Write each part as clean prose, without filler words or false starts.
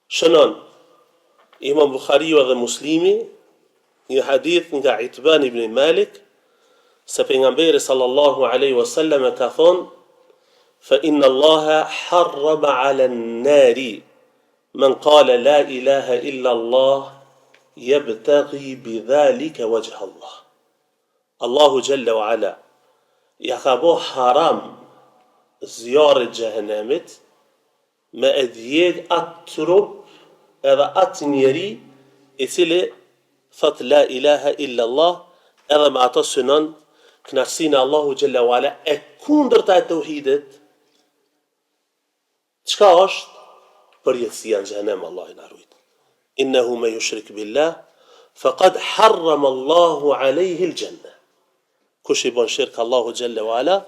Shënon Imam Bukhariu dhe Muslimi një hadith nga Itban ibn Malik se pejgamberi sallallahu alaihi wasallam ka thonë: fa inna Allaha harrama 'ala an-nari man qala la ilaha illa Allah yabtaghi bidhalika wajha Allah. Allahu jalla wa ala ja ka bo haram zjarrit xhehenemit me e djeg atë trup edhe atë njeri i cili thot la ilaha illa Allah edhe me ato synon knaqësinë e Allahu xhalla wala e kundërta e tauhidit. Çka është? Përjetësia në xhenem, Allah i na ruaj. Innahu man yushrik billah faqad harrama Allahu alayhi al-janna. Kush i bën shirk Allahu xhalla wala,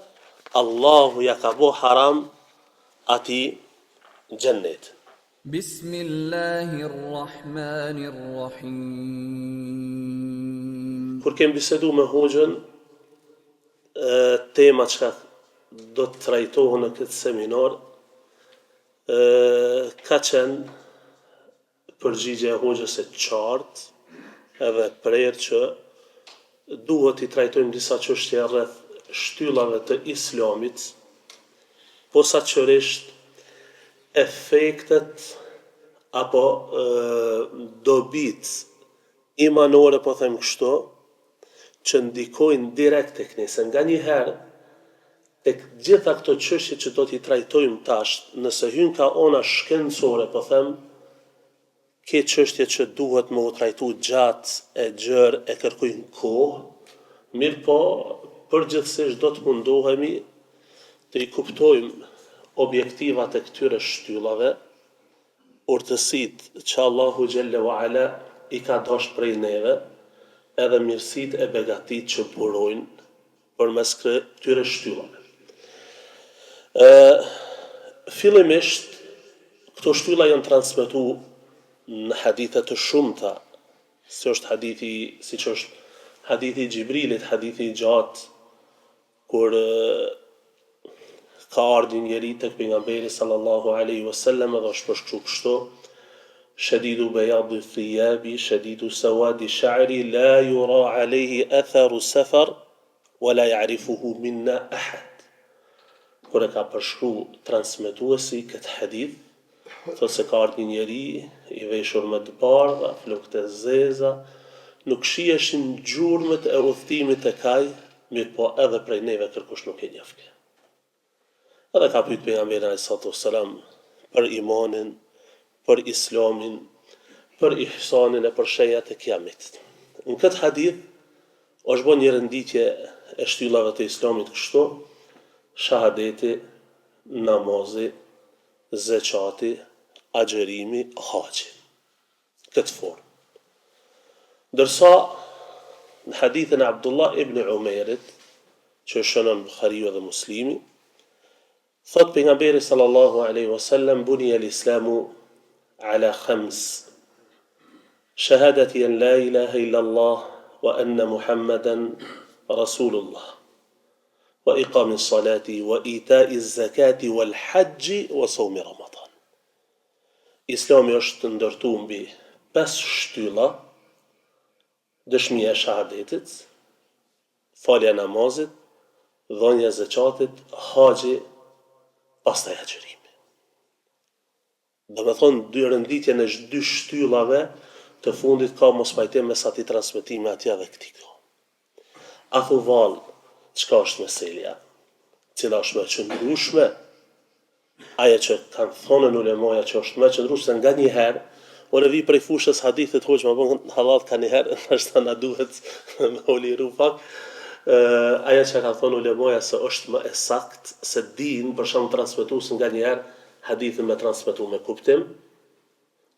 Allahu ja ka bo haram ati xhennet. Bismillahirrahmanirrahim. Kur kem bisedu me hoxhën tema që do të trajtohen në këtë seminar, ka qenë përgjigje e hoxhës e qartë edhe prerë që duhet i trajtojmë disa çështje rreth shtyllave të islamit, posaçërisht efektet apo dobit imanore, po them kështu, që ndikojnë direkt tek ne. Se nganjëherë tek gjitha këto çështje që do t'i trajtojmë tash, nëse hyn ka ona shkencore, po them, ke çështje që duhet me u trajtu gjatë e gjerë e kërkojnë kohë, mirë po përgjithsisht do të mundohemi të i kuptojmë objektivat e këtyre shtyllave, urtësitë që Allahu xhalla wa ala i ka dashur prej neve, edhe mirësitë e begatitë që burojnë përmes këtyre shtyllave. Fillimisht, këto shtylla janë transmetuar në hadithe të shumta, siç është hadithi i Xhibrilit, hadithi i gjatë, kur ka ardhur një njeri tek pejgamberi sallallahu alaihi wasallam dhe është përshkruar kështu: shadidu bayadi thiyabi, shadidu sawadi sha'ri, la yura alayhi atharu safar, wa la ya'rifuhu minna ahad. Kur e ka përshkruar transmetuesi këtë hadith, thotë se ka ardhur një njeri i veshur me të bardha, flokët e zeza, nuk shiheshin gjurmët e udhëtimit e kaj, mirë po edhe prej neve kërkush nuk e njeh. Edhe ka pyet pejgamberin alayhis salam për imanin, për islamin, për ihsanin e për shenjat e kiametit. Në këtë hadith është bën një renditje e shtyllave të islamit kështu: shahadeti, namazi, zeqati, agjerimi, haxhi. Këtë formë. Ndërsa në hadithin e Abdullah ibn Umerit, që shënon Bukhariu dhe Muslimi, thot pejgamberi sallallahu alaihi wasallam: buniya al-islamu ala khams, shahadati an la ilaha illa Allah wa anna Muhammadan rasulullah, wa iqami s-salati wa ita'i z-zakati wal hajji wa sawmi Ramadan. Islami është ndërtuar mbi 5 shtylla: dëshmia e shahadetit, falja e namazit, dhënia e zeqatit, haxhi, pastaj agjerimi. Do të thonë dy renditje në dy shtyllave të fundit ka mos pajtim mes atij transmetimi atje dhe këtij. A thu vallë, çka është meselja? Cila është më e qëndrueshme? Aja që kanë thonë ulemoja që është më e qëndrueshme, nganjëherë unë vi prej fushës hadithit hoqë më bëngën hallat ka njëherë, nështë na duhet me uliru pak. Aja që ka thonë ulemoja se është më e sakt, se din për shumë transmetues nga njëherë hadithin me transmetu me kuptim,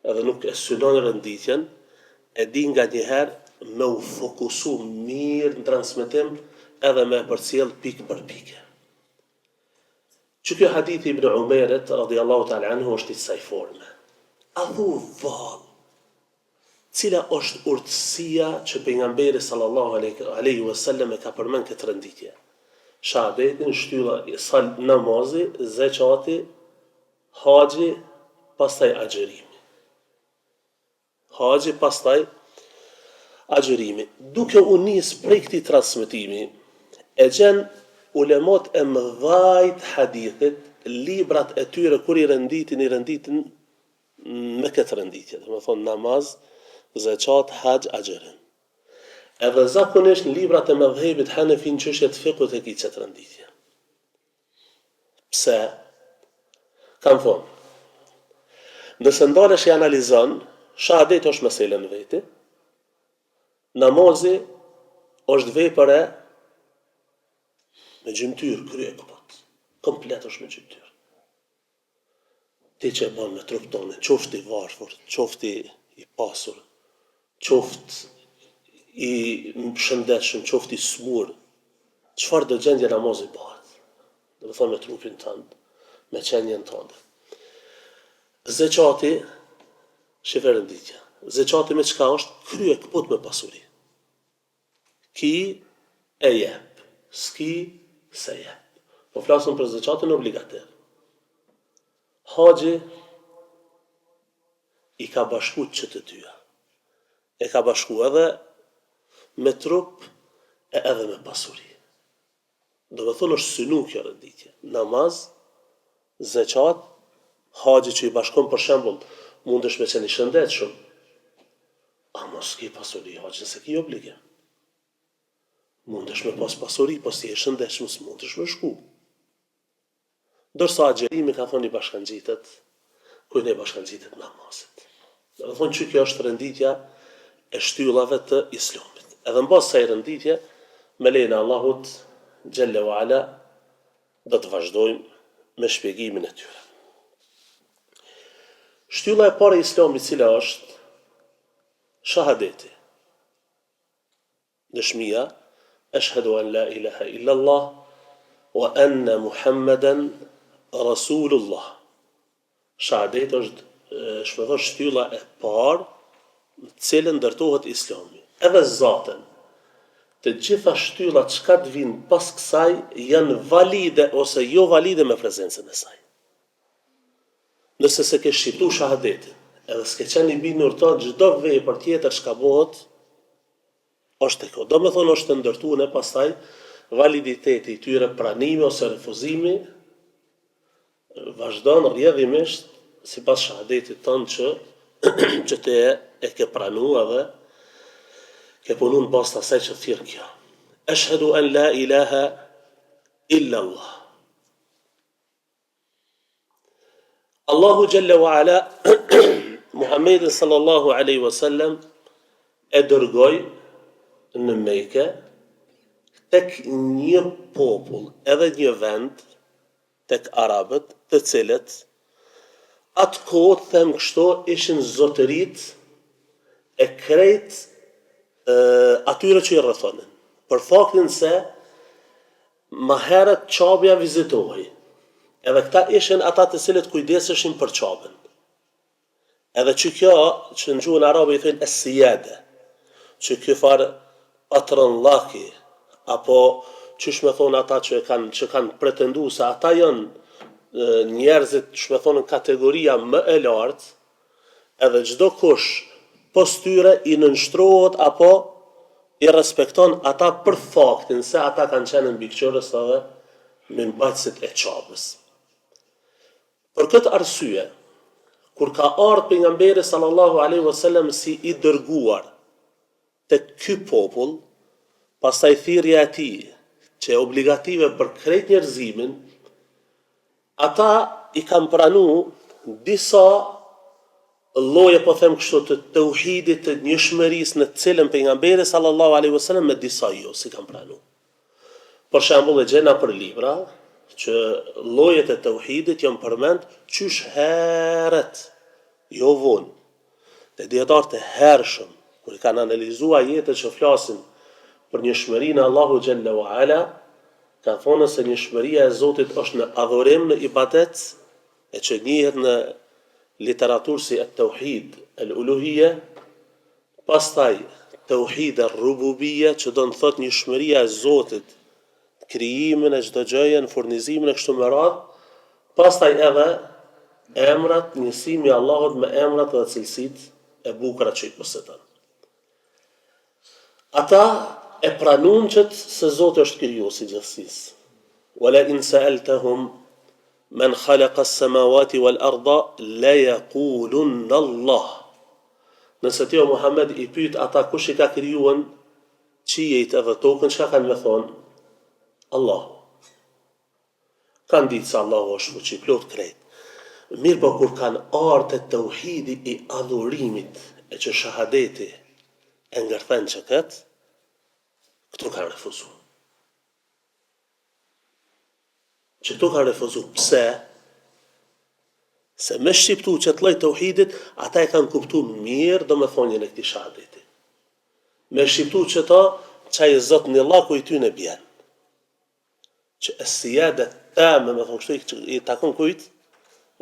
edhe nuk e synon rënditjen, e din nga njëherë me u fokusu mirë në transmetim edhe me përcjell pikë për pikë. Që kjo hadithi ibn Umerit radhiyallahu ta'ala anhu është i kësaj forme. A thu vallë, cila është urtësia që pejgamberi sallallahu alaihi wasallam e ka përmend këtë renditje? Shahadetin, shtylla, namazi, zeqati, haxhi, pastaj agjerimi. haxhi, pastaj agjërimi. Duke u nis prej këtij transmetimi, e gjen ulemat e mëdhajt hadithit, librat e tyre kur i renditin me këtë renditje, do të thonë namaz, zeqat, haxh, agjërim. Edhe zakonisht në librat e mëdhëbit Hanefi në çështje të fikut e ki këtë renditje. Pse? Kam thonë, nëse ndalesh e analizon, shahadeti është mesela në veti, namazi është vepër e me gjymtyr, krye këpët. Komplet është me gjymtyr. Ti që e bën me trup tonë, qoftë i varfër, qoftë i pasur, qoftë i shëndetshëm, qoftë i smur, çfarë do gjendje namazi bëhet? Do të thonë me trupin tënd, me qenjen tënde. Zeqati, shifë renditja. Zeqati me çka është? Krye këput me pasuri. Ki e jep, s'ki se jep. Po flasëm për zeqatin obligativ. Haxhi i ka bashku që të dyja. E ka bashku edhe me trup e edhe me pasuri. Do të thonë është synu kjo renditje. Namaz, zeqat, haxhi që i bashkon për shembull, mundesh me qenë i shëndetshëm, a mos ki pasuri haxhin se ki obligim. Mundesh me pas pasuri, po si e shëndetshëm s'mundesh me shku. Dorsa agjerimi ka thonë i bashkangjitet, kujt e bashkangjitet namazit. Do të thonë që kjo është renditja e shtyllave të islamit. Edhe në bazë kësaj renditje, me lejen e Allahut xhalla wa ala, do të vazhdojmë me shpjegimin e tyre. Shtylla e parë e islamit cila është shahadeti. Dëshmia, ashhadu an la ilaha illa Allah wa anna Muhammeden Rasulullah. Shahadeti është shpëdhon shtylla e parë në cilën ndërtohet Islami. Edhe zatën, të gjitha shtyllat çka të vinë pas kësaj janë valide ose jo valide me prezencën e saj. Nëse se ke shqitu shahadetin, edhe s'ke qenë i binur çdo vepër tjetër çka bëhet, është e kjo. Do me thonë është të ndërtuar e pastaj validiteti i tyre, pranimi ose refuzimi, vazhdon rrjedhimisht sipas shahadetit tënd që te e ke pranuar dhe ke punu në bazë të asaj që thirr kjo. Ashhadu an la ilaha illa Allah. Allahu xhalla wa ala Muhammedin sallallahu alaihi wasallam e dërgoi në Mekë tek një popull, edhe një vend, tek arabët, të cilët atë kohë, them kështu, ishin zotërit e krejt atyre që i rrethonin. Për faktin se më herët qabja vizitohej. Edhe këta ishin ata të cilët kujdeseshin për qabën. Edhe që kjo, që në gjuhën arabe i thënë es-siyade, që kjo farë patronllaki, apo qysh me thonë ata që kanë pretendu se ata janë njerëzit që me thonë në kategoria më e lartë, edhe çdo kush pos tyre i nënshtrohet apo i respekton ata për faktin se ata kanë qenë mbikëqyrës edhe mbajtësit e qabës. Për këtë arsye, kur ka ardhur pejgamberi sallallahu alaihi wasallam si i dërguar tek ky popull, pastaj thirrja e tij që e obligative për krejt njerëzimin, ata i kanë pranuar disa lloje, po them kështu, të tauhidit, të njëshmërisë në cilën pejgamberi sallallahu alaihi wasallam me disa jo si kanë pranuar. Për shembull e gjena për libra që llojet e tauhidit janë përmend qysh herët, jo vonë. Te dietarët e hershëm, kur kanë analizuar jetët që flasin për njëshmërinë e Allahu xhalla wa ala, kanë thonë se njëshmëria e Zotit është në adhurim, në ibadet, e që njihet në literaturë si at-tauhid al-uluhiyya, pastaj tauhid ar-rububiyya, që do të thotë njëshmëria e Zotit, krijimin e çdo gjëje, në furnizimin e kështu me radhë, pastaj edhe emrat, njësimi i Allahut me emrat dhe cilësitë e bukura që i posedon. Ata e pranun qëtë se Zoti është krijuesi i gjithësisë. Wala in sa'altahum man khalaqa as-samawati wal arda la yaqulunna Allah. Nëse ti o Muhammed i pyet ata kush i ka krijuar qiejt edhe tokën, çka kanë me thonë? Allah. Kanë ditë se Allahu është fuqi plot krejt. Mirë po kur kanë ardhur te tauhidi i adhurimit e që shahadeti e ngërthen që këtu kanë refuzu. Që këtu kanë refuzu. Pse? Se me shqiptu që të lloj tauhidit, ata e kanë kuptu mirë do me thonjën e këtij shahadeti. Me shqiptu që ta, qaj zot një laku i ty në bjen. Që e sijadet tame, me thonë kështu i takon kujt,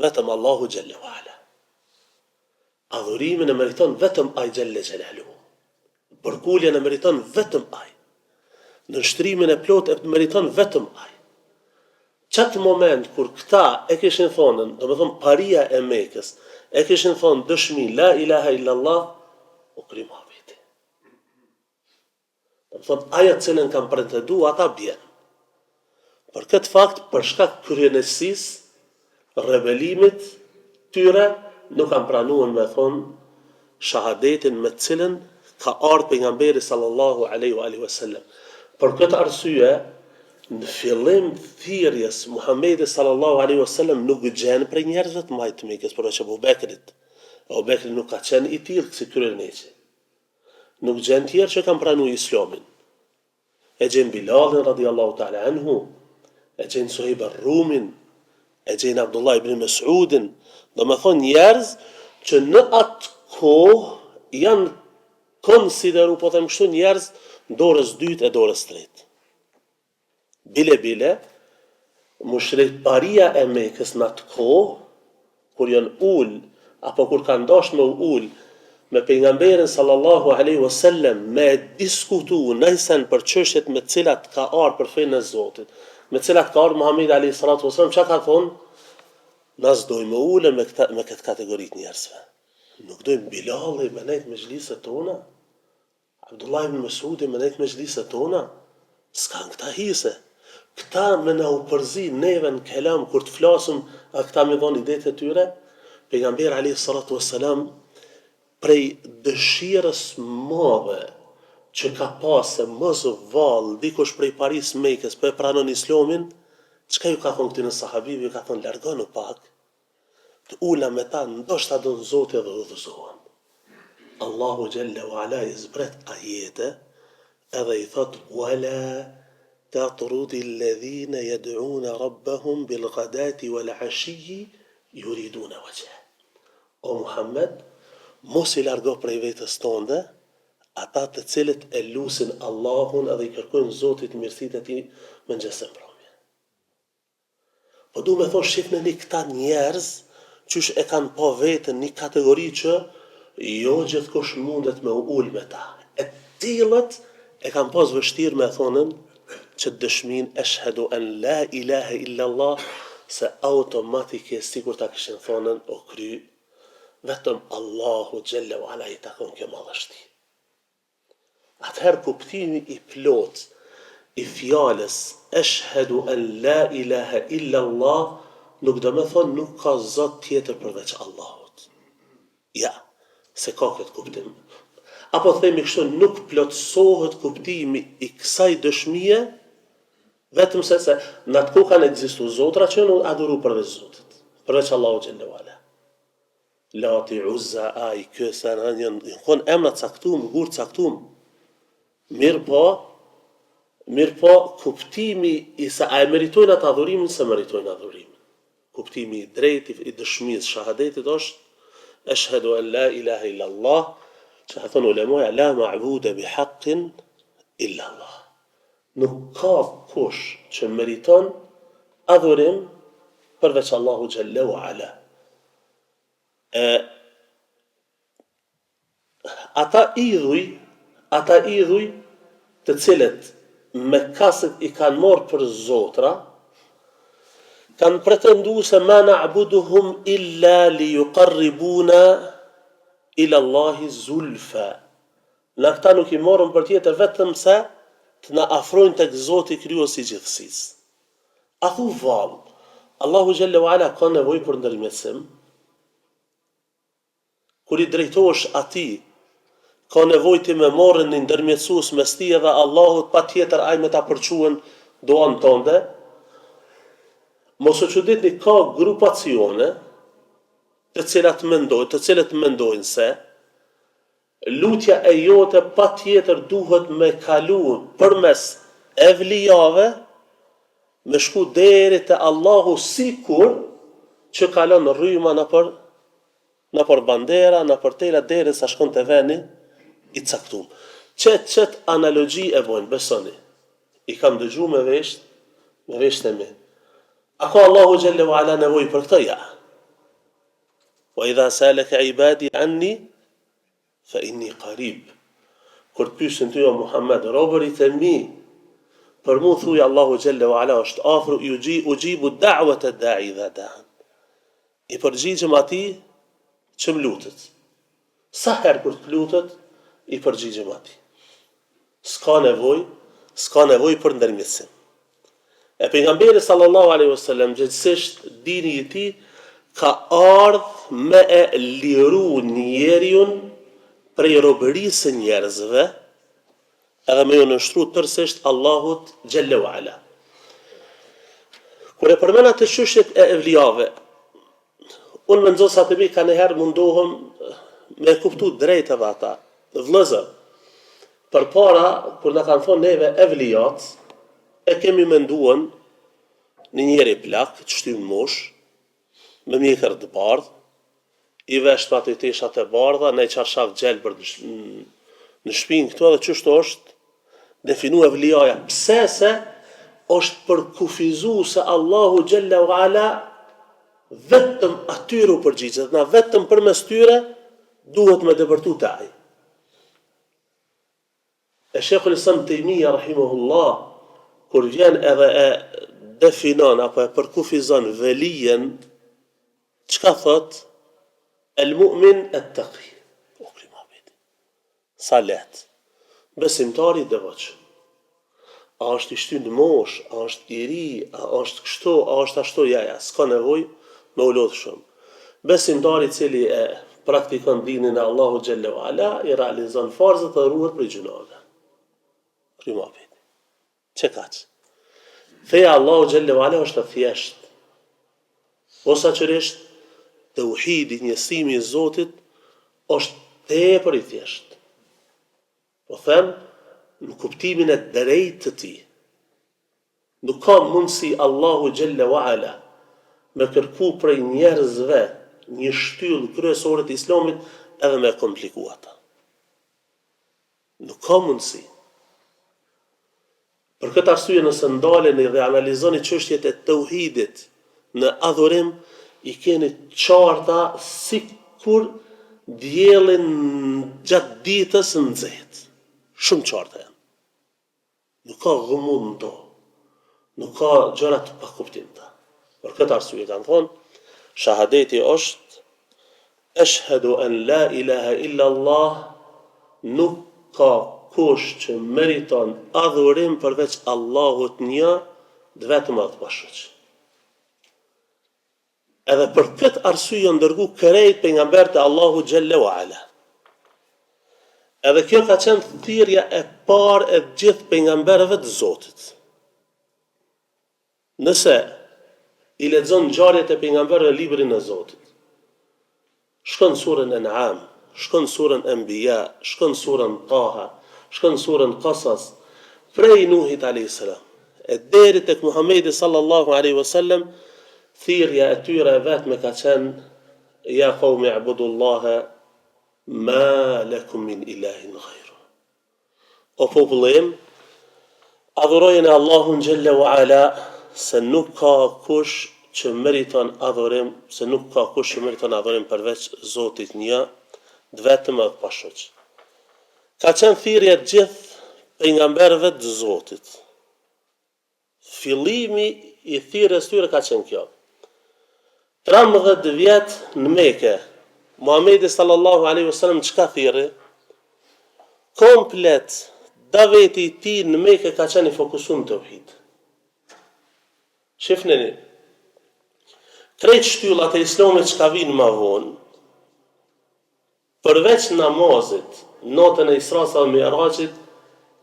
vetëm Allahu Gjelle Vala. Adhurimin e meriton vetëm aj Gjelle Gjelalu. Përkulljen e meriton vetëm aj. Nështrimin e plot e meriton vetëm aj. Qatë moment kur këta e kishin thonën, do me thonë paria e Mekës, e kishin thonë dëshmi la ilaha illallah, u kry muhabeti. Do me thonë aja cilën kam pretendu, ata bjen. Për këtë fakt, për shkak kryenësisë, rebelimit tyre, nuk kam pranuar me thonë shahadetin me cilën ka ardhur pejgamberi sallallahu alaihi wasallam. Për këtë arsye, në fillim thirrjes Muhamedi sallallahu alaihi wasallam nuk gjen prej njerëzve të majtë Mekës, por që Abu Bekrit. Abu Bekri nuk ka qenë i tillë si kryenësi. Nuk gjen tjerë që kanë pranuar Islamin. E gjen Bilalin radhiyallahu ta'ala anhu, e gjen Suhejb ar-Rumin, e gjen Abdullah ibn Mas'udin, do me thonë njerëz që në atë kohë janë konsideru, po them kështu, njerëz dorës dytë e dorës tretë. Bile, mushrikparia e Mekës në atë kohë, kur janë ul, apo kur kanë dashur me ul, me pejgamberin sallallahu alaihi wasallam me diskutu nëjsen për çështjet me të cilat ka ardhur për fenë e Zotit, me të cilat ka ardhur Muhamedi alaihi salatu wasallam, çka ka thonë? Na s'dojmë ulën me këtë kategoritë njerëzve. Nuk dojmë Bilali me nejtë me xhliset tona, Abdullah ibn Mas'udi me nejtë me xhliset tona, s'kan këta hise. Këta me na u përzi neve në kelam, kur të flasëm, a këta me dhonë idetë e tyre, pejgamberi alayhi salatu wassalam, prej dëshirës madhe që ka pasë mos vallë dikush prej Paris Mekës për e pranon Islamin, çka ju ka thonë këtyre sahabive? Ju ka thonë largonu pak, të ula me ta, ndoshta do në Zoti dhe udhëzohen. Allahu Gjelle wa Ala i zbret ajete edhe i thot wala tatrudi alladhina yad'una rabbahum bil ghadati wal ashi yuriduna wajha. O Muhammed, mos i largo prej vetës tonde ata të cilët e lusin Allahun edhe i kërkojnë Zotit mirësitë e tij me ngjesën mbrëmje. Po du me thonë shifnë një këta njerëz qysh e kanë pa vetën një kategori që jo gjithkush mundet me ul me ta. E tillët e kanë pas vështirë me thonën që dëshmin ashhadu an la ilaha illa Allah, se automatikisht sikur ta kishin thonën o kry vetëm Allahu Gjelle wa Ala i takon kjo madhështi. Atëherë kuptimi i plot i fjalës ashhadu an la ilaha illa Allah nuk do me thonë nuk ka zot tjetër përveç Allahut. Ja, se ka këtë kuptim. Apo themi kështu, nuk plotësohet kuptimi i kësaj dëshmie vetëm se në atë kohë kanë ekzistuar zotra që nuk adhuru përveç Zotit, përveç Allahut Gjelle wa Ala. Lati, Uzza, Ai, kësa, janë konë emra caktum, gur caktum. Mirë po, kuptimi i sa a e meritojnë atë adhurimin, se meritojnë adhurimin. Kuptimi i drejtë i dëshmisë shahadetit është ashhadu an la ilaha illa Allah, që ka thënë ulemoja la ma'bude bi haqqin illa Allah. Nuk ka kush që meriton adhurim përveç Allahu Gjelle wa Ala. Ata idhuj të cilët me kasët i kanë morë për zotra, kanë pretendu se ma na'buduhum illa li yuqarribuna ila Allahi zulfa. Në këta nuk i morëm për tjetër vetëm se të na afrojnë tek Zoti krijuesi i gjithësisë. A thu vallë, Allahu xhallahu ala ka nevojë për ndërmjetësim? Kur i drejtohesh atij, ka nevojë ti me morrën një ndërmjetësues mes ti dhe Allahut, patjetër ai me ta përçuen doan tënde. Mos u çuditni, ka grupacione të cilët mendojnë se lutja e jote patjetër duhet me kalu përmes evlijave, me shku deri te Allahu sikur që kalon rryma nëpër bandera, nëpër tela deri sa shkon te veni i caktuar. Çet analogji e bojnë, besoni. I kam dëgjuar me vesht e mi. A ka Allahu xhallahu ala nevojë për këtë? Ja. Wa idha salaka ibadi anni fa inni qarib. Kur të pyesin ty o Muhammed, robërit e mi, për mu thuj Allahu xhallahu ala është afër, ujibu da'wata da'i idha da'an. I përgjigjem atij që më lutet. Sa herë kur të lutet, i përgjigjem atij. S'ka nevojë për ndërmjetësim. E pejgamberi sallallahu alaihi wasallam gjithsesi dini i tij ka ardhur me e liru njeriu prej robërisë së njerëzve, edhe me ju nështru tërësisht Allahut xhallahu ala. Kur e përmend atë çështjet e evlijave, unë mendoj se atë mi ka njëherë mundohem me kuptu drejt edhe ata. Vëllezër, përpara kur na kanë thonë neve evlijat, e kemi menduan në njeri plak, të shtymë mosh, me mjekër të bardh, i vesh të atë i teshat e bardha, në i qarshaf gjelbër në shpinë këtu, edhe qështu është definu evlijaja. Pse se është përkufizu se Allahu xhallahu ala vetëm atyre u përgjigjet, na vetëm përmes tyre duhet me dëvërtu të ai. E Sheikhul Islam Taymija rahimahullah, kur vjen edhe e definon apo e përkufizon velijen, çka thot? El mu'min at-taqi. Sa let. Besimtari devotshëm. A është i shtynë mosh, a është i ri, a është kështu, a është ashtu, ja, s'ka nevojë me u lodh shumë. Besimtari i cili e praktikon dinin e Allahu xhallahu ala, i realizon farzët dhe ruhet prej gjunave. Primapit. Çe kaç? Feja Allahu xhallahu ala është e thjeshtë. Posaçërisht tauhidi, njësimi i Zotit është tepër i thjeshtë. Po them, në kuptimin e drejtë të tij. Nuk ka mundësi Allahu xhallahu ala me kërku prej njerëzve një shtyllë kryesore të Islamit edhe me kompliku ata. Nuk ka mundësi. Për këtë arsye, nëse ndaleni dhe analizoni çështjet e tauhidit në adhurim, i keni qarta sikur diellin gjatë ditës në nxehtë. Shumë qarta janë. Nuk ka gëmund në to. Nuk ka gjëra të pakuptimta. Për këtë arsye kanë thonë, shahadeti është ashhadu an la ilaha illa Allah, nuk ka kush që meriton adhurim përveç Allahut një, vetëm atë pashoq. Edhe për këtë arsye janë dërgu krejt pejgamberët e Allahut xhallahu ala. Edhe kjo ka qenë thirrja e parë e gjithë pejgamberëve të Zotit. Nëse i lexon ngjarjet e pejgamberëve në librin e Zotit, shkon surën An'am, shkon surën Anbiya, shkon surën Taha, shkon surën Qasas, prej Nuhit alayhis salam, e deri tek Muhamedi sallallahu alaihi wasallam, thirrja e tyre vetëm ka qenë ja qaumi ibudullaha ma lakum min ilahin ghayru. O popullim, adhurojeni Allahun xhallahu ala, se nuk ka kush që meriton adhurim, përveç Zotit një, vetëm atë pashoq. Ka qenë thirrja e gjithë pejgamberëve të Zotit. Fillimi i thirrjes tyre ka qenë kjo. 13 vjet në Mekë, Muhamedi sallallahu alaihi wasallam çka thirrri? Komplet daveti i tij në Mekë ka qenë i fokusuar në tauhid. Shifneni, krejt shtyllat e islamit që ka vinë ma vonë, përveç namazit, natën e Isras dhe Mi'rajit,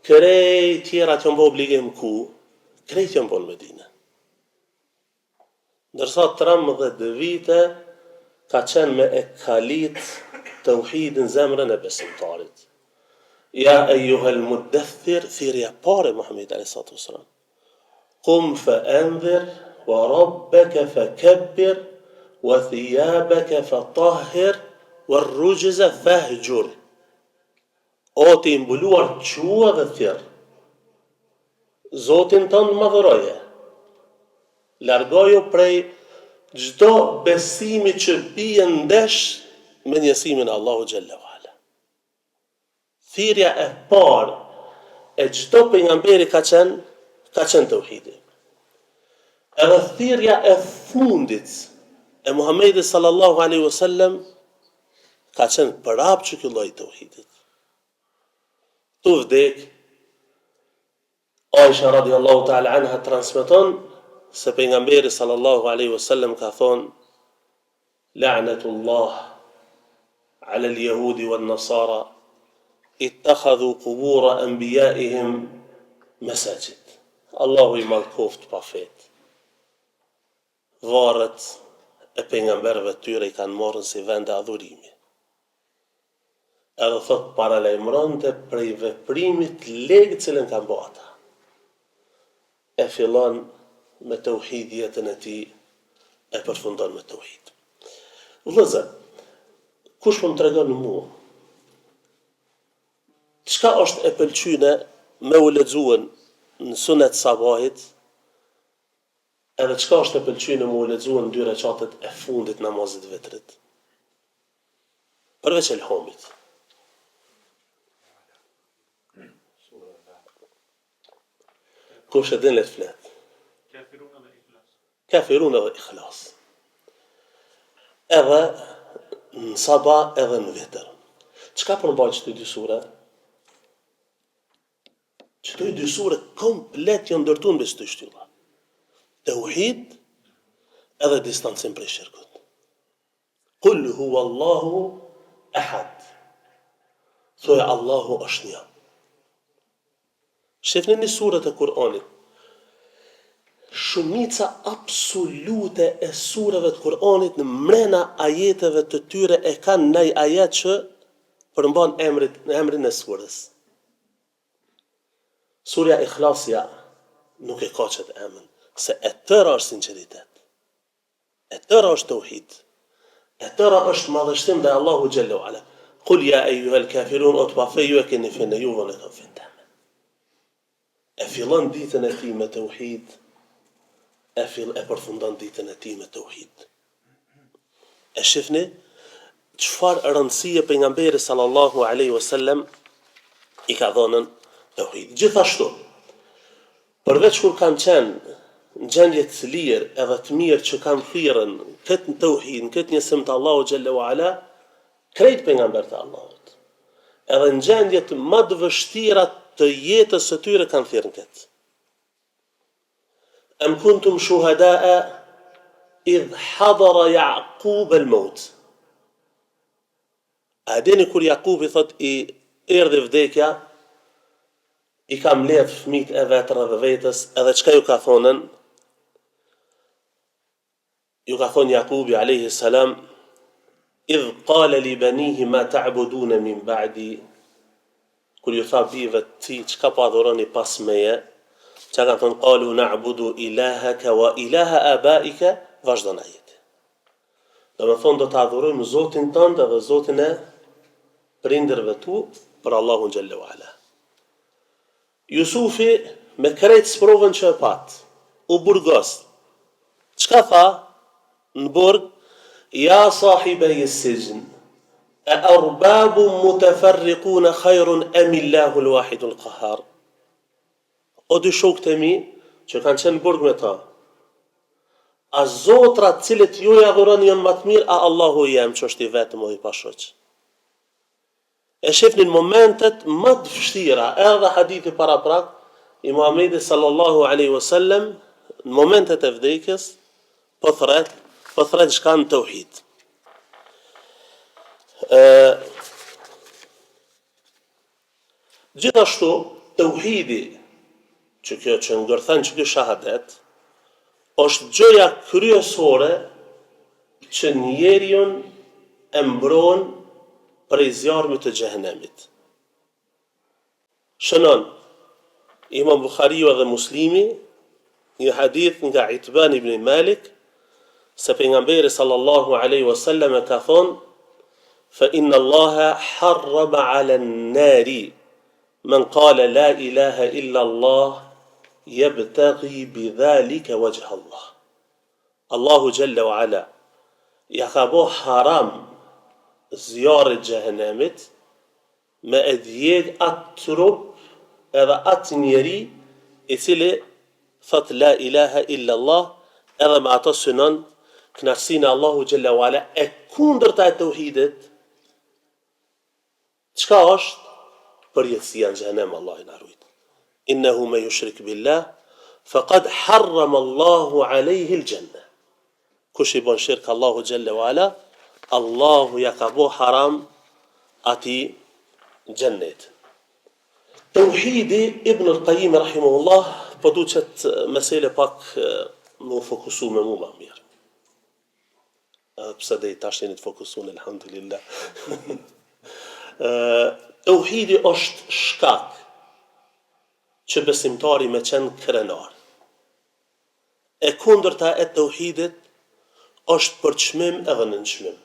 krejt tjera që janë bë obligim ku? Krejt janë bë në Medinë. Ndërsa 13 vite ka qenë me e kalit tauhidin zemrën e besimtarit. Ja ejuhel muddathir, thirrja pare Muhammed a.s. Qum fa anzir, wa rabbaka fa kabbir, wa thiyabaka fa tahhir, wa rrujza fahjur. O ti mbuluar qua dhe thirr, Zotin tënd madhëroje, largoju prej çdo besimi që bie ndesh me njësimin e Allahu xhalla wala. Thirrja e parë e çdo pejgamberi ka qenë tauhidi. Edhe thirrja e fundit e Muhamedit sallallahu alaihi wasallam ka qenë prapë që ky lloj tauhidit. Tu vdek Aisha radiallahu ta'ala anha transmeton se pejgamberi sallallahu alaihi wasallam ka thonë: La'natullah ala al-yahudi wan-nasara ittakhadhu qubura anbiya'ihim masajid. Allahu i mallkoft pa fet. Varret e pejgamberëve të tyre i kanë marrën si vende adhurimi. Edhe thot paralajmëronte prej veprimit legë cilën kanë bërë ata. E fillon me tauhid jetën e tij, e përfundon me tauhid. Vëllezër, kush po më tregon mua? Çka është e pëlqyene me u lexuën në sunet sabahit, edhe çka është e pëlqyene me u lexuën në 2 rekatet e fundit namazit vetrit? Përveç elhamit. Kush e din le të flet? Kafirun edhe ikhlas. Edhe në sabah edhe në vitër. Çka përmbajnë çto 2 sure? Çto 2 sure komplet janë ndërtuar mbi çdo shtylla. Tauhid edhe distancim prej shirkut. Qul huwa Allahu ahad. Thuaj Allahu është një. Shifni një surat e Kur'anit. Shumica absolute e surave të Kur'anit në mrena ajeteve të tyre e kanë ndaj ajet që përmban emrin e surës. Surja Ikhlasja nuk e ka qëtë emën, se e tëra është sinqeritet, e tëra është tauhid, e tëra është madhështim dhe Allahu xhallahu ala. Qul ya ayyuhal kafirun, o të pafe ju e keni finë, ju vënë e kanë finë teme. E fillon ditën e tij me tauhid, e përfundon ditën e tij me tauhid. E shifni çfarë rëndësie pejgamberi sallallahu alaihi wasallam i ka dhënën tauhid. Gjithashtu, përveç kur kanë qenë në gjendje të lirë edhe të mirë që kanë thirrën këtë tauhid, këtë njësim të Allahu xhallahu ala, krejt pejgamberët e Allahut. Edhe në gjendjet më të vështira të jetës së tyre kanë thirrën këtë. Am kuntum shuhadaa idh hadara Yaqub al-maut. A dini kur Jakubi thot i erdhi vdekja, i ka mbledh fëmijët e vet rreth vetës, edhe çka ju ka thonën? Ju ka thonë Jakubi alayhi salam: idh qala li banihi ma ta'buduna min ba'di. Kur ju tha bijve të tij çka po adhuroni pas meje, çka kanë thonë? Qalu na'budu ilahaka wa ilaha abaika, vazhdon ajeti. Do të thonë do të adhurojmë Zotin tënd edhe Zotin e prindërve tu për Allahun xhallahu ala. Jusufi me krejt sprovën që e pat, u burgos. Çka tha në burg? Ja sahibej as-sijn, a arbabun mutafarriqun khairun am Allahu al-wahid al-qahhar. O dy shokët e mi që kanë qenë burg me ta, A zotrat cilët ju i adhuroni janë më të mirë, a Allahu jam që është i vetëm dhe i pashoq? E shifnin momentet më të vështira, edhe hadithi paraprak i Muhamedit sallallahu alaihi wasallam, në momentet e vdekjes, po thret shkan tauhid. Gjithashtu, tauhidi, që ngërthen që kjo shahadet, është gjëja kryesore që njeriun e mbron prej zjarmit të xhehenemit. Shënon Imam Bukhariu dhe Muslimi një hadith nga Itban ibn Malik se pejgamberi sallallahu alaihi wasallam ka thonë: fa inna Allaha harrama 'ala an-nari man qala la ilaha illa Allah yabtaghi bidhalika wajha Allah. Allahu jalla wa ala ja ka bo haram zjarrit xhehenemit me e djeg atë trup edhe atë njeri i cili thot la ilaha illa Allah, edhe me ato synon kënaqësinë e Allahu xhalla wala. E kundërta e tauhidit çka është? Përjetësia në xhenem, Allah i na ruaj. Innahu man yushrik billah faqad harrama Allahu alayhi al-janna. Kush i bën shirk Allahu xhalla wala, Allahu ja ka bo haram ati xhennet. Tauhidi Ibn al-Qayyim rahimahullah po duhet mesele pak më fokusu me mu më mirë. Pse dhe i tash jeni të fokusun, alhamdulillah. Tauhidi është shkak që besimtari me qenë krenar. E kundërta e tauhidit është për çmim edhe në çmim.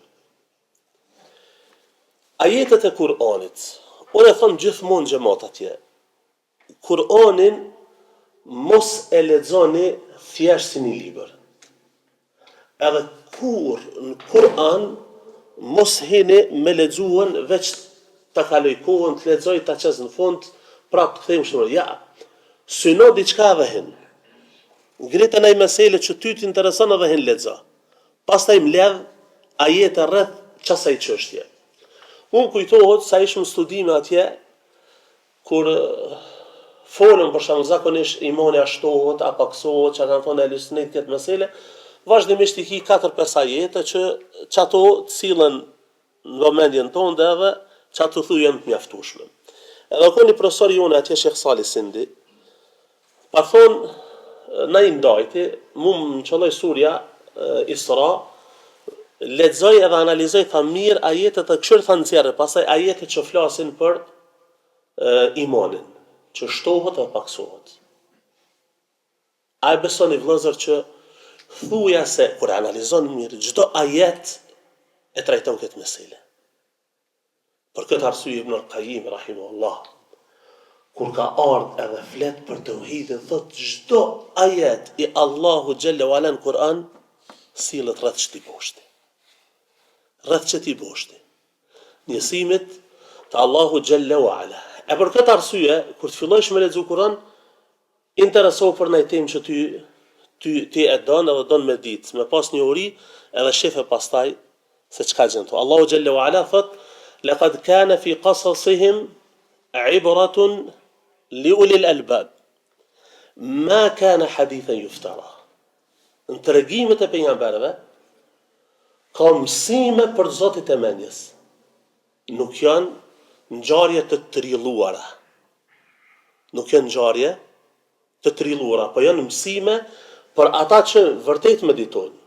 Ajetet e Kur'anit, unë e thon gjithmonë xhamat atje, Kur'anin mos e lexoni thjesht si një libër. Edhe kur në Kur'an mos hini me lexuën veç ta kaloj kohën, të lexoj ta çes në fund, prapë të them shumë. Ja, syno diçka dhe hin. Ngritën ai mesele që ty të intereson edhe hin lexo. Pastaj mbledh ajete rreth çasaj çështje. Unë kujtohet sa ishim studime atje, kur folën për shembull zakonisht imani ashtohet, apo paksohet, që kanë thonë elusnit këtë mesele, vazhdimisht i ki 4-5 ajete që ato cilën në vëmendjen tonë dhe edhe që ato thujen të mjaftueshme. Edhe ko një profesor jonë atje, Shekh Sali Sindi, pa thonë, na i ndajti, mu më qëlloj surja Isra, lexoj edhe analizoj tha mirë ajetet e këshir tha nxjerrë, pastaj ajetet që flasin për imanin, që shtohet dhe paksohet. A e besoni vëllezër që thuja se kur analizon mirë çdo ajet e trajton këtë mesele. Për këtë arsye Ibn al-Qayyim rahimahullah kur ka ardhur edhe flet për tauhidin, thot çdo ajet i Allahu xhalla wala në Kur'an sillet rreth çti poshti. Rreth çti poshti. Njësimit të Allahu xhalla wala. E për këtë arsye kur të fillosh me lexu Kur'an, interesohu për një temë që ti e don edhe don me ditë, me pas një uri edhe shefe pastaj se çka gjën tu. Allahu xhalla wala thot: "Laqad kana fi qasasihim ibratun li ulil albab. Ma kana hadithan yuftara." Në tregimet e pejgamberëve ka mësime për zotit e mendjes. Nuk janë ngjarje të trilluara. Nuk janë ngjarje të trilluara, po janë mësime për ata që vërtet meditojnë.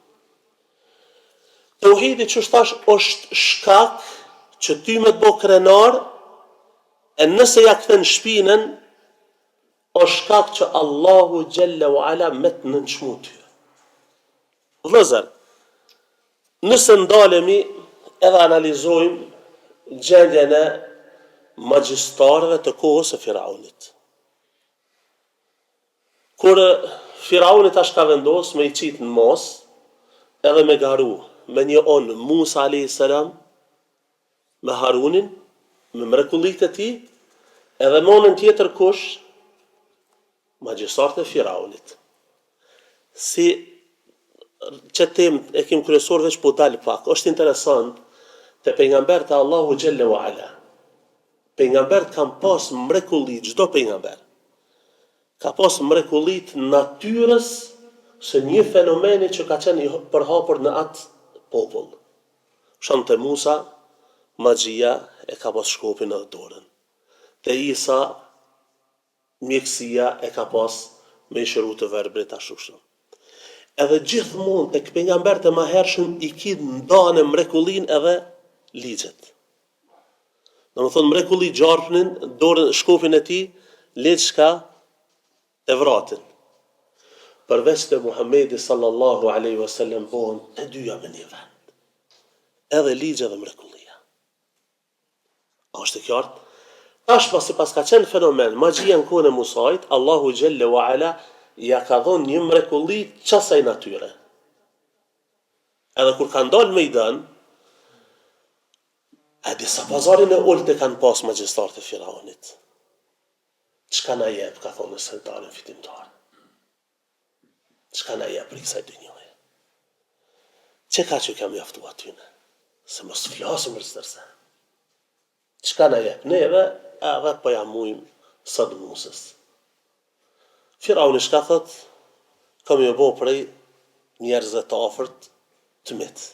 Tauhidi që thash është shkak që ty me të bo krenar, e nëse ja kthen shpinën, është shkak që Allahu xhalla wa ala me të nënçmu ty. Vëllezër, nëse ndalemi edhe analizojmë gjendjen e magjistarëve të kohës së Firaunit. Kur Firauni tash ka vendos me i qit në mos, edhe me garu, me një on Musa a.s. me Harunin, me mrekullit e ti, edhe me onën tjetër kush, magjistarët e Firaunit. Si që temë e kim kryesor veç po dalë pak. Është interesant te pejgambert e Allahu xhelle wa ala. Pejgambert kanë pas mrekulli, çdo pejgamber ka pas mrekullit natyrës së një fenomeni që ka qenë i përhapur në atë popull. Shon te Musa, magjia e ka pas shkopin në dorën. Te Isa, mjekësia e ka pas me i shëru të verbrit ashtu kështu. Edhe gjithmonë tek pejgamberët e mëhershëm i kit ndanë mrekullin edhe ligjet. Domethënë mrekulli gjarpnin, dorën, shkopin e tij, ligj ka e vratin. Përveç të Muhamedi sallallahu alaihi wasallam bohen të dyja me një vend. Edhe ligje dhe mrekullia. A është e qartë? Tash pas ka qenë fenomen magjia në kohën e Musait, Allahu xhelle wa ala ja ka dhënë një mrekulli çasaj natyre. Edhe kur kanë dalë në mejdan, a disa pazarin e ulte kanë pas magjistarët e Firaunit. Çka na jep, ka thonë sultanin fitimtar. Çka na jep për kësaj dynjaje? Çe ka që kam mjaftu atyne? Se mos flasim për stërse. Çka na jep? Neve, edhe po ja mujmë sot Musës. Firauni shka thot, kam ju bo prej njerëzve të afërt të mit.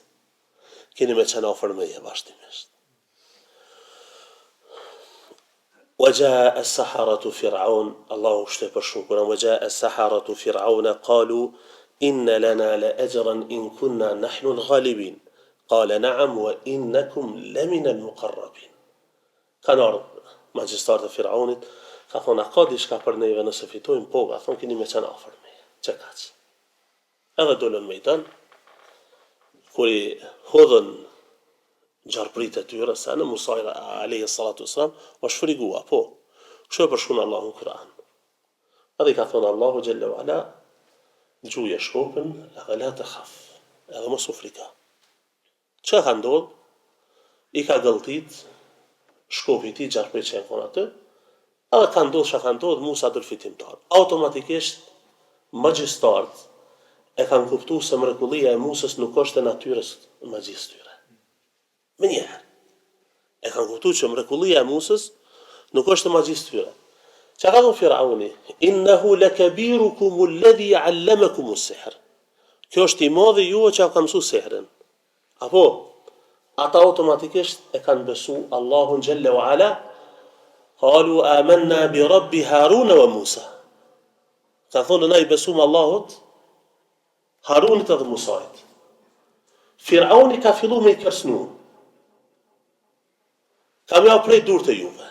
Keni me qenë afër meje vazhdimisht. وجاء السحرة فرعون الله اشتبه شكرا وجاء السحرة فرعون قالوا إن لنا لأجرا إن كنا نحن الغالبين قال نعم وإنكم لمن المقربين كان ماجستار فرعون ka thonë, a ka diçka për neve nëse fitojmë? Po, ka thonë, keni me qenë afër me. Që kaq. Edhe dolën mejdan, kur i hodhën gjarprit e tyre, se në Musa alayhi salatu wassalam, është frigua, po. Kështu e përshkruan Allahu në Kur'an. Edhe i ka thonë Allahu xhelle wa ala, gjuje shkopën, edhe la të khaf, edhe mos u frika. Që ka ndodhë? I ka gëlltit shkopi i tij gjarprit që e konë atë, edhe ka ndodhë që ka ndodhë Musa dëll fitimtar. Automatikisht, magjistarët e kanë kuptu se mrekullia e Musës nuk është e natyrës magjisë tyre. Me njëherë. E kanë kuptu që mrekullia e Musës nuk është e magjisë tyre. Që ka thonë Firauni? Innehu lakabirukum alladhi allamakum as-sihr. Kjo është i madhi juve që ka mësu sihrin. Apo, ata automatikisht e kanë besu Allahun xhelle wa ala. Qalu amanna bi rabbi Haruna wa Musa. Ka thonë na i besum Allahut, Harunit edhe Musait. Firauni ka fillu me i kërsnu. Kam ja prej dur të juve,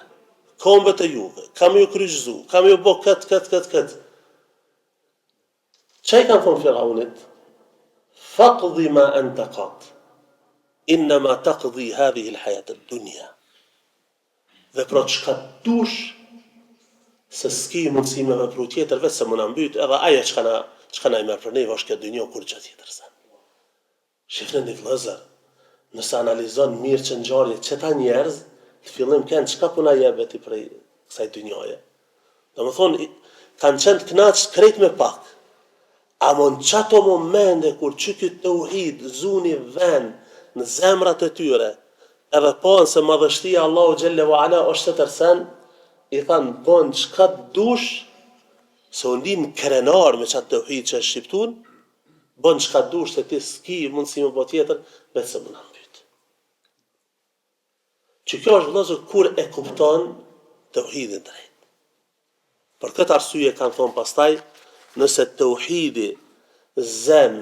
kombët e juve, kam ju kryqëzu, kam ju bo këtë. Që i kanë thonë Firaunit? Faqdi ma anta qad. Innama taqdi hadhihi al-hayat ad-dunya. Dhe pra çka dush se s'ki mundësi me vepru tjetër vetë se më na mbyt edhe ajo çka na i merr për neve është kjo dynjë kur gjë tjetër sa. Shifnë një vëllazër, nëse analizon mirë që ngjarje çeta njerëz, të fillim kanë çka puna jepet i prej kësaj dynjaje. Domethënë kanë qenë të kënaqë krejt me pak. Amo në çato momente kur çyti tauhid zuni vend në zemrat e tyre, edhe panë se madhështia Allahu xhelle wa ala është të tërsen, i thanë bon çka dush, se u ndin krenar me çat tauhid që është shqiptun, bon çka dush se ti s'ki mundësi më bë tjetër, vetë se më na mbyt. Që kjo është vëllazër kur e kupton tauhidin drejt. Për këtë arsye kanë thonë pastaj, nëse tauhidi zën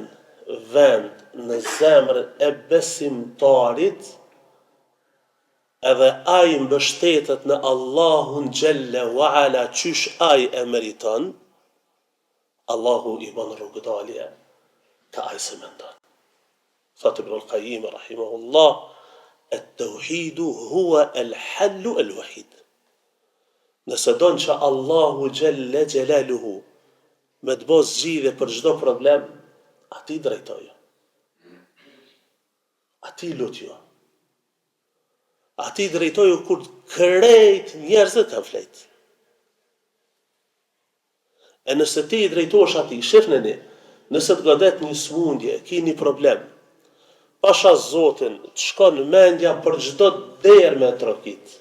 vend në zemrën e besimtarit, edhe ai mbështetet në Allahun xhelle wa ala qysh ai e meriton, Allahu i bën rrugëdalje ka ai se mendon. Thot Ibn al-Qayyim rahimahullah, at-tauhid huwa al-hall al-wahid. Nëse don që Allahu xhelle xhelaluhu me të bëj zgjidhje për çdo problem, ati drejtojo. Ati lutjo. Ati drejtoju kur krejt njerëzit kanë flet. E nëse ti i drejtosh ati, shifneni, Nëse të godet një smundje, ki një problem, pasha Zotin, të shkon mendja për çdo derë me trokit.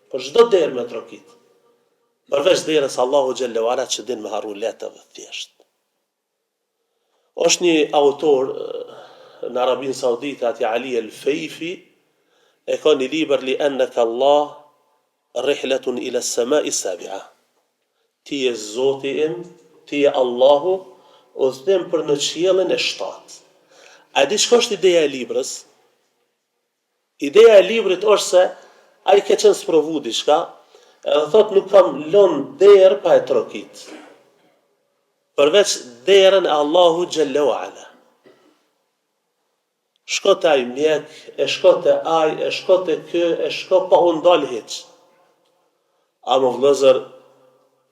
Për çdo derë me trokit. Përveç derës Allahu xhallahu ala që din me harru letë dhe thjesht. Është një autor në Arabinë Saudite, ati Ali El Fejfi, e ka një libër li enneka Allah rihletun ila as-samai as-sabi'a. Ti je Zoti im, ti je Allahu, udhëtim për në qiellin e 7. A di çka është ideja e librës? Ideja e librit është se ai ka qenë sprovu diçka, edhe thot nuk kam lënë derë pa e trokit. Përveç derën e Allahu xhallahu ala. Shko të aj mjek, e shko të aj, e shko të kë, e shko pa u ndal hiç. A më vëllëzër,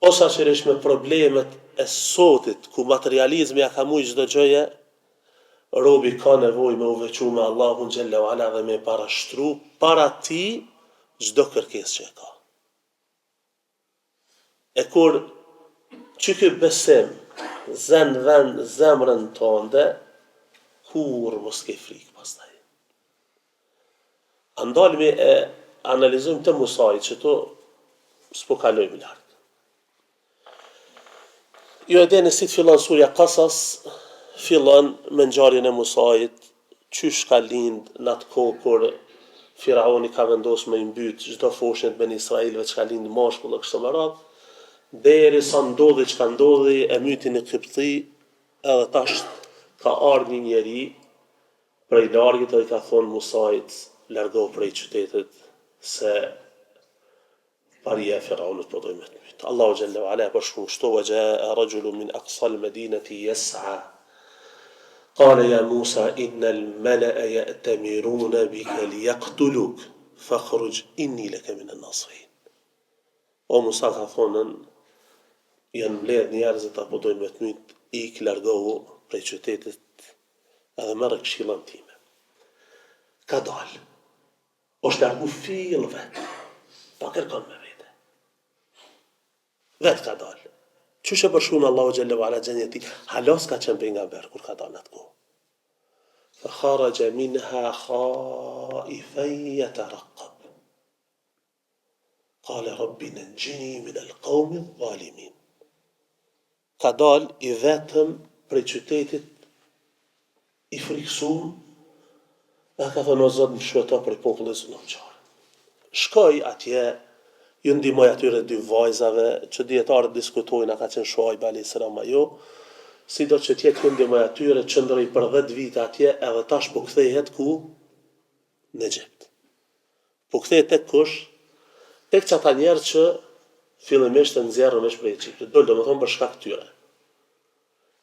posaçërisht me problemet e sotit, ku materializmi ja ka mujt çdo gjëje, robi ka nevojë me u veçu me Allahun xhallahu ala dhe me parashtru para ti çdo kërkesë që e ka. E kur që ky besim zën vend zemrën tënde, kur mos ke frikë pastaj. Andalmi e analizojmë të Musait që to s'po kalojmë lart. Jo e dini si të fillon surja Qasas, fillon me ngjarjen e Musait, qysh ka lind në atë kohë kur Firauni ka vendosur me i mbyt çdo foshën e Ben Israilëve që ka lind mashkull e kështu me radhë, derisa ndodhi çka ndodhi, e myti në Kipti, edhe tash ka ardhur një njeri prej largit dhe ka thonë Musait, largohu prej qytetit se paria e Firaunit po dojmë të myt. Allahu xhallahu ala për shkak kështu wa jaa rajulun min aqsa al-madinati yas'a. قال يا موسى إن الملأ يأتمرون بك ليقتلوك فاخرج إني لك من الناصحين. O Musa ka thonën, janë mbledh njerëzit apo dojnë me të myt, ik largohu prej qytetit edhe merre këshillën time. Ka dal. Është largu fill vet. Pa kërkon me vete. Vet ka dal. Qysh e përshkruan Allahu xhallahu ala xheneti, halos ka qenë pejgamber kur ka dalë atë kohë. فخرج منها خائفا يترقب قال رب نجني من القوم الظالمين. Ka dal i vetëm prej qytetit, i friksuar, dhe ka thënë o Zot më shpëto prej popullit zullumçar. Shkoj atje, ju ndihmoj atyre dy vajzave që dietarët diskutojnë a ka qenë Shuaib alayhis salam ajo, sido që tjetë ju ndihmoj atyre, qëndroi për 10 vite atje, edhe tash po kthehet ku? Në Egjipt. Po kthehet tek kush? Tek çata njerëz që fillimisht të nxjerrën veç prej Egjiptit, domethënë për shkak tyre.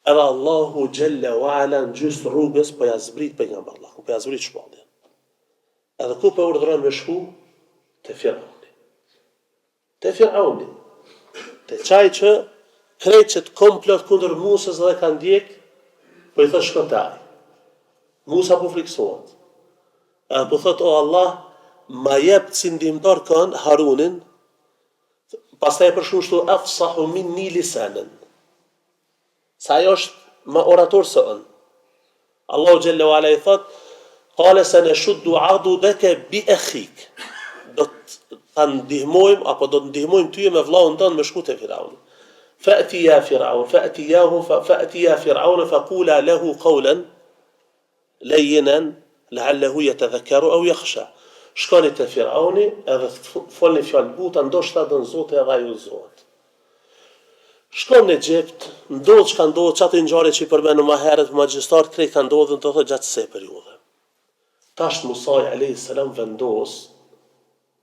Edhe Allahu xhallahu ala në gjys rrugës po ja zbrit pejgamberin, po ja zbrit shpalljen. Edhe ku po urdhëron me shku? Te Firauni. Te Firauni. Te çaj që krejt që të komplot kundër Musës dhe kanë ndjek, po i thot shkotaj. Musa po friksohet. Edhe po thot, o Allah, ma jep si ndihmtar kanë Harunin, pastaj për shkak shtu afsahu minni lisanan. Sa ajo është më orator se unë. Allahu xhallahu ala i thot, qala sanashuddu adudaka bi akhik. Do të ndihmojmë apo do të ndihmojmë ty me vllahun tënd me shku te Firauni. فأتيا فرعون فقولا له قولا لينا لعله يتذكر أو يخشى. Shkoni te Firauni edhe folni fjalë buta, ndoshta don Zoti edhe ai u zohet. Shkon në Egjipt, ndodh çka ndodh, çatë ngjarje që i përmenu më herët magjistrat krejt ka ndodhur të thotë gjatë kësaj periudhe. Tash Musa alayhis salam vendos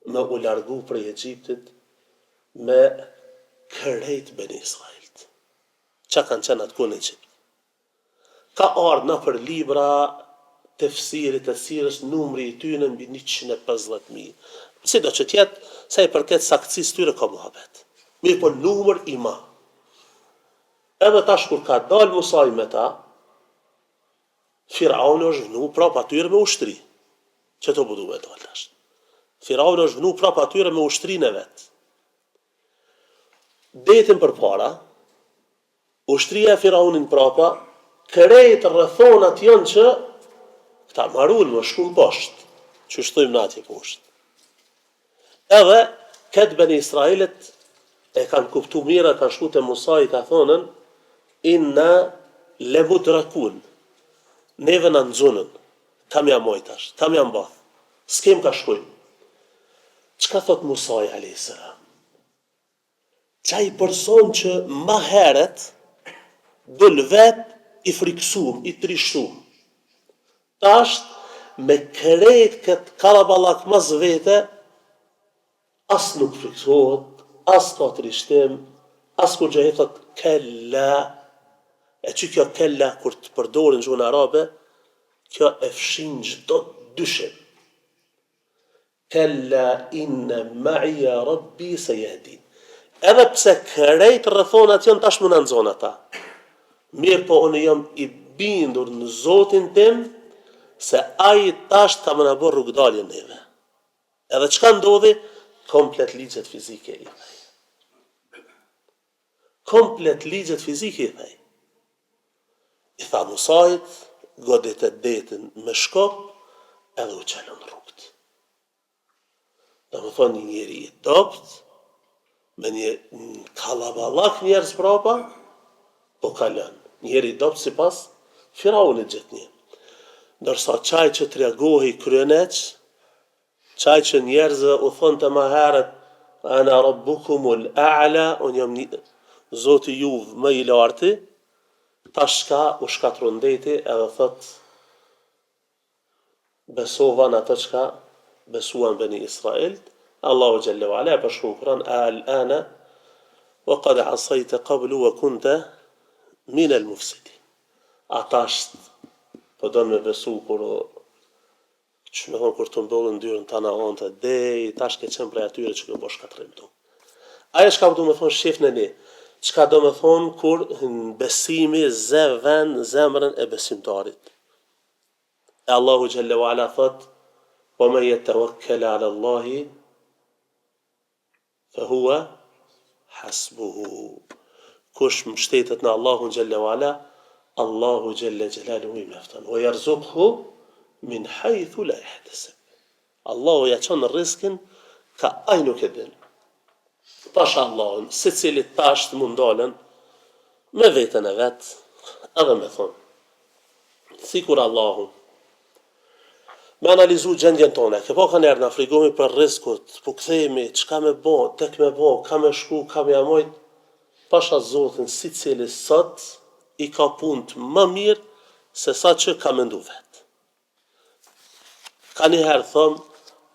me u largu prej Egjiptit me krejt Ben Israilt. Qa kanë qenë atë kohë në Egjipt. Ka ardhur në për libra tefsirit e sirës numri i tyre mbi 150.000. Sido që tjetë, sa i përket saktësisë tyre ka muhabet. Mirë po numër i ma. Edhe tash kur ka dal Musa me ta, Firauni është vënu prap atyre me ushtri. Që të budu me dal tash. Firauni është vënu prap atyre me ushtrinë e vetë. Detin për para, ushtria e Firaunin prapa, krejt rrethonat janë që këta marun më shkun poshtë, që shtojmë natje poshtë. Edhe këtë Beni Israelit e kanë kuptu mira, kanë shku të Musa i ka thonën, inna lemudrakun, neve në nëzunën, kam jam mojtash, kam jam bath, s'kem ka shkujnë. Çka thot Musa i a.s. Qaj person që ma heret, dëll vet i friksum, i trishtum. Tash, me krejt këtë karabalak mas vete, as nuk friksohet, as ka trishtim, as kur gjë thot kella. E që kjo kella, kur të përdorin gjuhën arabe, kjo e fshin çdo dyshim. Kella inna ma'ya rabbi sayahdin. Edhe pse krejt rrethonat janë tashmë në nxon ata. Mirë po unë jam i bindur në Zotin tim, se ai tash ka më na bërë rrugdalje neve. Edhe çka ndodhi? Komplet ligjet fizike i thaj. Komplet ligjet fizike i thaj. I tha Musait, godit e detin me shkop, edhe u qalën rrugët. Do më thonë një njeri i dopt, me një kalabalak njerëz prapa, po kalën. Njeri i dopt si pas Firaunit gjithë një. Ndërsa qaj që të reagohi kryeneq, qaj që njerëzve u thonë të ma herët, ana rabbukumul a'la, unë jam një zoti juv më i larti, ta shka u shkatru ndeti edhe thot besovan ato qka besuan Beni Israel. Allahu Jalla wa Ala për shumë Kur'an al-ana wa qad asajta qablu wa kunta min al-mufsidin. Ata po do me besu kur që me thonë kur të mbollën dyrën tana onte dej, tash ke qenë prej atyre që këmë bo shkatrim tu. Aja shka do me thonë shifën e një, çka do me thonë kur besimi zëven zemrën e besimtarit. E Allahu Jalla wa Ala thot, wa me yatawakkal ala Allahi, fa huwa hasbuhu. Kush mbështetet në Allahun Jalla wa Ala, Allahu Jalla Jalaluhu i mjafton. Wa yarzuqhu min haythu la yahtasib. Allahu ja çon rrezikun ka ai nuk e din. Tash Allahun, secili tash të mundalen me veten e vet, edhe me thonë. Sikur Allahun me analizu gjendjen tone, ke po kanë erë në frigumi për rrezikut, po kthehemi, çka me bo, tek me bo, ka me shku, ka me jamojt, pasha Zotin si cili sot i ka punë më mirë se sa që ka mendu vetë. Ka njëherë thëmë,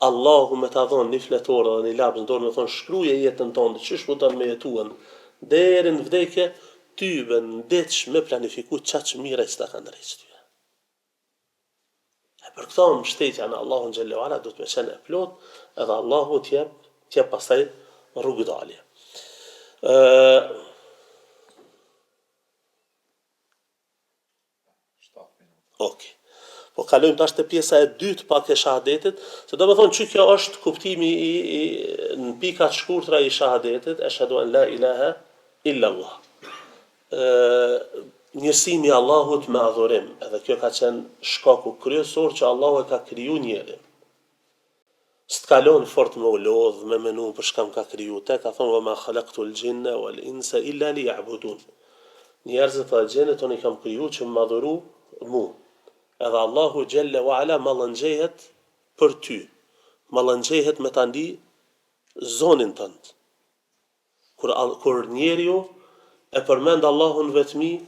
Allahu me ta dhonë një fletorë dhe një lapës në dorë me thonë shkruje jetën tonë, qysh mu të me jetuën, deri në vdekje, tybe në deq me planifiku qatë që mire që ta kanë rejtë tyve. E për këto më shtetja në Allahun Gjellu Ala du të me qenë e plot, edhe Allahu t'jep pasaj rrugëdalje. Okay. Po kalojmë tash te pjesa e dytë pak e shahadetit, se do me thonë që kjo është kuptimi në pikat shkurtra i shahadetit, ashhadu an la ilaha illa Allah. Njësimi Allahut me adhurim, edhe kjo ka qenë shkaku kryesor që Allahu e ka kriju njerin. S'të kalon fort me u lodh, me menu për shkam ka kriju, te ka thonë wa ma khalaqtul jinna wal insa illa liya'budun. Njerëzit dhe gjenit unë i kam kriju që më adhuru mu. Edhe Allahu Gjelle wa Ala më lëngjehet për ty. Më lëngjehet me të ndi zonin tënd. Kur njeriu e përmend Allahun vetmi,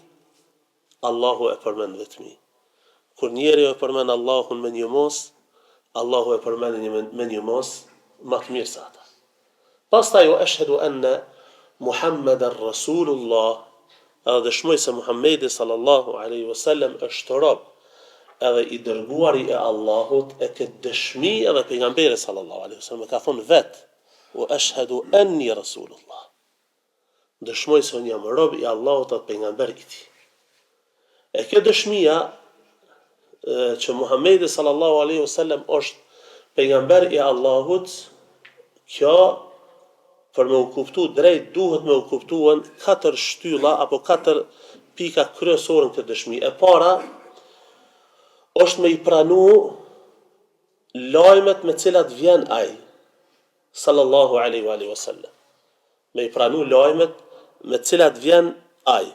Allahu e përmend vetmi. Kur njeriu e përmend Allahun me një mos, Allahu e përmend me një mos më të mirë se ata. Pastaj u ashhadu anna Muhammadan Rasulullah, edhe dëshmoj se Muhammedi sallallahu alaihi wasallam është rob edhe i dërguari e Allahut, e këtë dëshmi edhe pejgamberi sallallahu alaihi wasallam ka thonë vet, u ashhadu anni Rasulullah. Dëshmoj se unë jam rob i Allahut dhe pejgamber i tij. E kjo dëshmia që Muhammedi sallallahu alaihi wasallam është pejgamber i Allahut, kjo për me u kuptu drejt duhet me u kuptuan 4 shtylla apo 4 pika kryesore në këtë dëshmi. E para është me i pranu lajmet me cilat vjen ai sallallahu alaihi wasallam. Me i pranu lajmet me cilat vjen ai.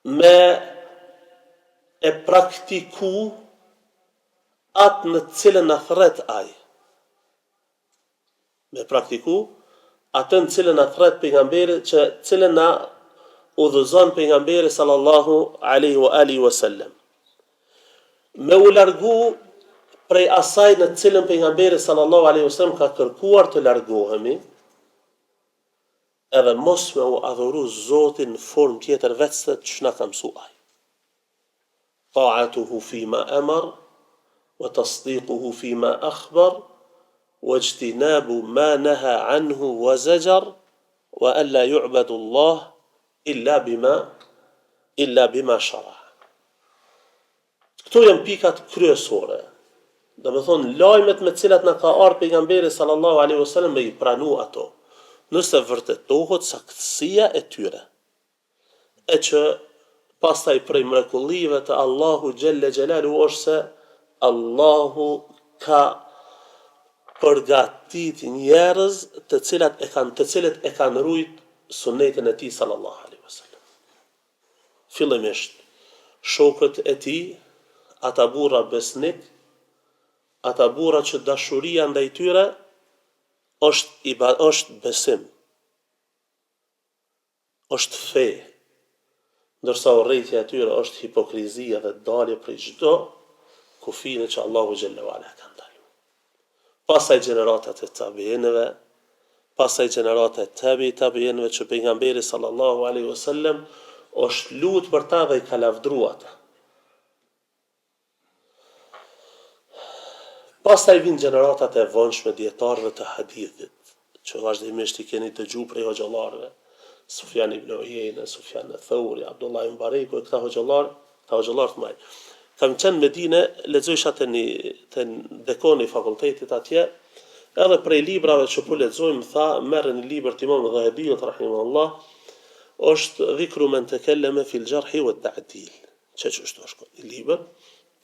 Me e praktiku atë në cilën na thret ai. Me praktiku atë në cilën na thret pejgamberi, që cilën na udhëzon pejgamberi sallallahu alaihi wasallam. Me u largu prej asaj në cilën pejgamberi sallallahu alaihi wasallam ka kërkuar të largohemi, edhe mos me u adhuru Zotin në formë tjetër veç se ç'na ka mësuar ai. Ta'atuhu fima amar wa tasdiquhu fima akhbar wajtinabu ma naha anhu wa zajar wa an la yu'badu Allah illa bima shara. Këto janë pikat kryesore. Do me thonë lajmet me cilat na ka ardhur pejgamberi sallallahu alaihi wasallam me i pranu ato. Nëse vërtetohet saktësia e tyre, e që pastaj prej mrekullive të Allahu xhelle xhelalu është se Allahu ka përgatit njerëz të cilët e kanë rujt sunetin e tij sallallahu alaihi wasallam. Fillimisht shokët e tij, ata burra besnik, ata burra që dashuria ndaj tyre është besim, është fe, ndërsa urrejtja e tyre është hipokrizia dhe dalje prej çdo kufine që Allahu xhallahu ala ka ndaluar. Pastaj gjeneratat e tabiinëve, pastaj gjeneratat e tabiinëve që pejgamberi sallallahu alaihi wasallam është lut për ta dhe i ka lavdruar ata. Pastaj vijnë gjeneratat e vonshme dietarëve të hadithit, që vazhdimisht i keni dëgjuar prej hoxhallarëve, Sufjan ibn Uyeyne, Sufjan al-Thauri, Abdullah ibn Bareku, këta hoxhallar të mëdhenj. Kam qenë në Medinë, lexojsha te dekoni i fakultetit atje, edhe prej librave që po lexojmë tha, merrni një libër të Imam Dhahabiut rahimahullah, është dhikru men tekelleme fil jarhi wa ta'dil. Ç'është është i libër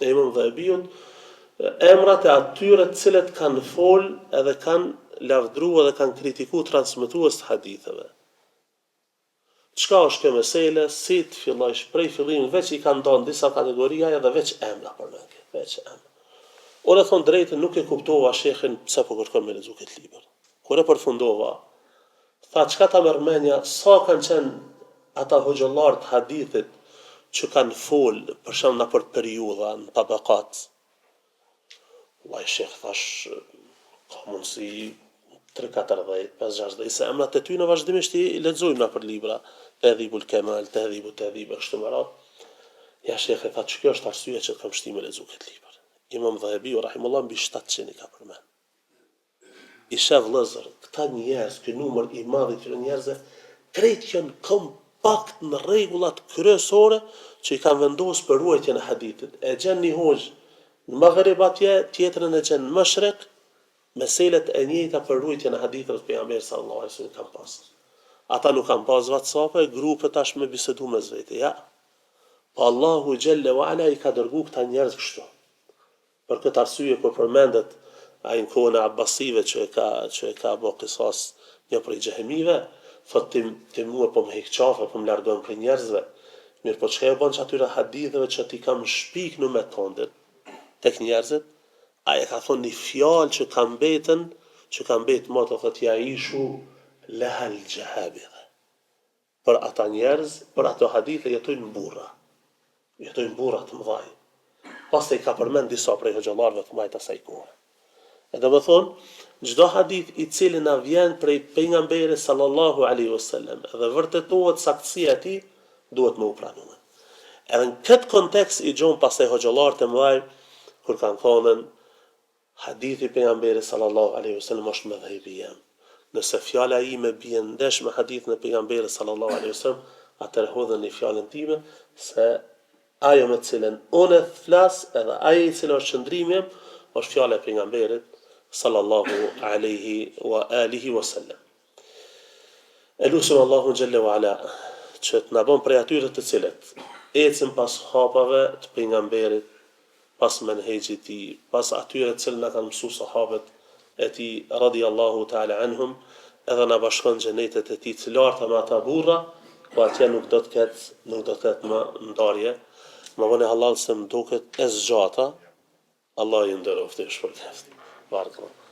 e Imam Dhahabiut, emrat e atyre të cilët kanë fol edhe kanë lavdruar dhe kanë kritikuar transmetues të haditheve. Çka është kjo mesele, si të fillojsh prej fillimit, veç i kanë dhënë disa kategoria edhe veç emra për ne, veç emra. Ora thon drejtën nuk e kuptova shekhin pse po kërkon me lexu këtë libër. Kur e përfundova, tha çka ta merr mendja, sa kanë qenë ata hoxhallar të hadithit që kanë fol për shemb në për periudha, në tabakat. Vllai shekh thash, ka mundsi 3-40, 5-60, se emrat e ty në vazhdimisht i lexojmë na për libra, Tadhibul Kamal, Tadhibu, kështu më radh. Ja shekhe tha, që kjo është arsyeja që kam shti me lexu këtë libër. Imam Dhahabiu rahimullah mbi 700 i ka përmend. I shef vëllezër, këta njerëz, ky numër i madh i këtyre njerëzve, krejt janë kompakt në rregullat kryesore që i kanë vendosur për ruajtjen e hadithit. E gjen një hoxh në Maghrib atje, tjetrën e gjen në Mashriq, meselet e njëjta për ruajtjen e hadithit të pejgamberit sallallahu alaihi wasallam kanë pas. Ata nuk kanë pas WhatsApp, grupe tash me bisedu me zvete, ja. Po Allahu xhelle wa ala i ka dërguar këta njerëz kështu. Për këtë arsye kur përmendet ai në kohën e Abbasive që e ka bë qisas një prej xehemive, thotë ti mua po më heq qafe, po më largon prej njerëzve. Mirë, po çka e bën atyre haditheve që ti kam shpik në metondit tek njerëzit? Ai ka thonë një fjalë që ka mbetën, më të thotë ja ishu lahal jahabidha. Për ata njerëz, për ato hadithe jetojnë burra të mëdhaj. Pastaj ka përmend disa prej hoxhallarëve të mëdhenj asaj kohe. Edhe më thonë, çdo hadith i cili na vjen prej pejgamberit sallallahu alaihi wasallam dhe vërtetohet saktësia e tij, duhet me u pranuar. Edhe në këtë kontekst i gjon pastaj hoxhallarët e mëdhenj kur kanë thonë hadithi pejgamberit sallallahu alaihi wasallam është mëdhëbi jam. Nëse fjala ime bie ndesh me hadithin e pejgamberit sallallahu alaihi wasallam, atëherë hodheni fjalën time se ajo me cilën unë flas edhe ajo i cila është qëndrimi është fjala e pejgamberit sallallahu alaihi wasallam. E lusim Allahun xhelle wa ala që të na bën prej atyre të cilët ecën pas hapave të pejgamberit, pas menhexhit i tij, pas atyre të cilët na kanë mësuar sahabët e tij radhiyallahu ta'ala anhum, edhe na bashkon xhenetet e tij të larta me ata burra, po atje nuk do të ketë më ndarje. Më vone halal se më duket e zgjata. Allah ju nderoftë shpërblet. Barakallahu.